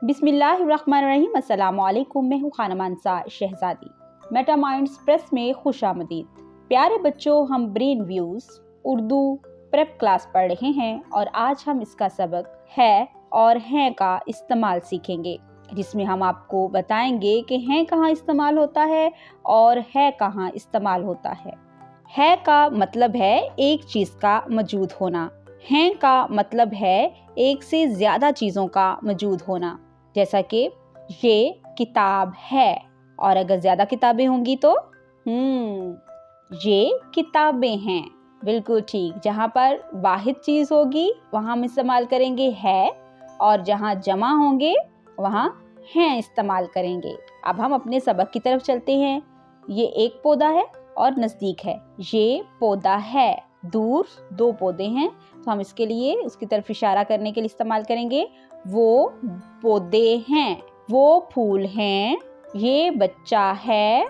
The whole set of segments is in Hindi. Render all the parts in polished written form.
बिस्मिल्लाहिर्रहमानिर्रहीम। अस्सलाम वालेकुम। मैं हूँ खानम अंसार शहजादी। मेटामाइंड्स प्रेस में खुशामदीद। प्यारे बच्चों, हम brain views Urdu prep class पढ़ रहे हैं और आज हम इसका सबक है और हैं का इस्तेमाल सीखेंगे, जिसमें हम आपको बताएंगे कि हैं कहाँ इस्तेमाल होता है और है कहाँ इस्तेमाल होता है का मतलब है एक चीज का मौजूद होना। हैं का मतलब है एक से ज्यादा चीजों का मौजूद होना। जैसा कि ये किताब है, और अगर ज्यादा किताबें होंगी तो ये किताबें हैं। बिल्कुल ठीक। जहाँ पर वाहिद चीज होगी वहां हम इस्तेमाल करेंगे है, और जहाँ जमा होंगे वहां हैं इस्तेमाल करेंगे। अब हम अपने सबक की तरफ चलते हैं। ये एक पौधा है और नजदीक है। ये पौधा है, दूर दो पौधे हैं, तो हम इसके लिए उसकी तरफ इशारा करने के लिए इस्तेमाल करेंगे वो पौधे हैं। वो फूल हैं, ये बच्चा है,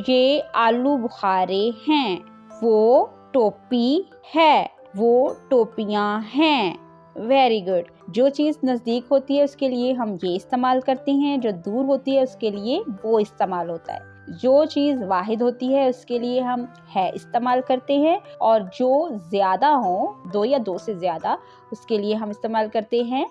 ये आलू बुखारे हैं। वो टोपी है, वो टोपियां हैं। Very good. जो चीज नजदीक होती है उसके लिए हम ये इस्तेमाल करते हैं, जो दूर होती है उसके लिए वो इस्तेमाल होता है। जो चीज वाहिद होती है उसके लिए हम है इस्तेमाल करते हैं, और जो ज्यादा हो, दो या दो से ज्यादा, उसके लिए हम इस्तेमाल करते हैं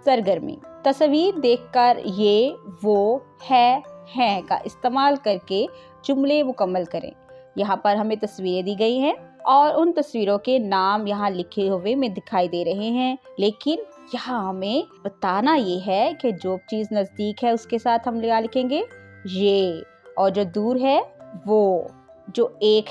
सरगर्मी। तस्वीर देखकर ये वो है का इस्तेमाल करके जुमले मुकम्मल करें। यहाँ पर हमें तस्वीरें दी गई हैं और उन तस्वीरों के नाम यहाँ लिखे हुए में दिखाई दे रहे हैं, लेकिन यहाँ हमें बताना ये है कि जो चीज नजदीक है उसके साथ हम लिखेंगे ये, और जो दूर है वो। जो एक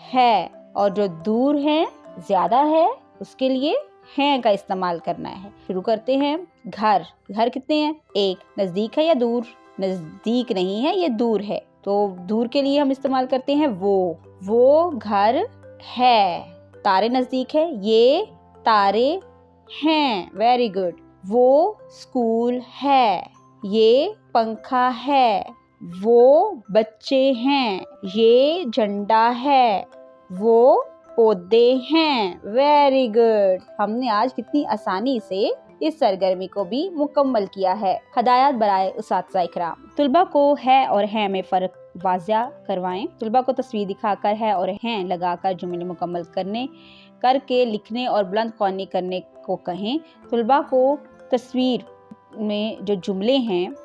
है, और जो दूर है ज्यादा है उसके लिए हैं का इस्तेमाल करना है। शुरू करते हैं। घर कितने हैं? एक। नजदीक है या दूर? नजदीक नहीं है, ये दूर है, तो दूर के लिए हम इस्तेमाल करते हैं वो घर है। तारे नजदीक है, ये तारे हैं। Very good. वो स्कूल है, ये पंखा है। वो बच्चे हैं, ये झंडा है। वो पौधे हैं। Very good. हमने आज कितनी आसानी से इस सरगर्मी को भी मुकम्मल किया है। हदायत बराए उस्ताद इकराम। तुलबा को है और हैं में फर्क वाज़िया करवाएं। तुलबा को तस्वीर दिखाकर है और हैं लगाकर जुमले मुकम्मल करके लिखने और बुलंद ख्वानी करने को कहें। तुलबा को तस्वीर में जो जुमले हैं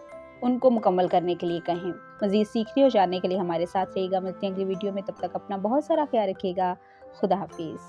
उनको मुकम्मल करने के लिए कहें। मज़ीद सीखने और जानने के लिए हमारे साथ रहिएगा। मिलते हैं अगली वीडियो में, तब तक अपना बहुत सारा ख्याल रखिएगा। खुदा हाफिज़।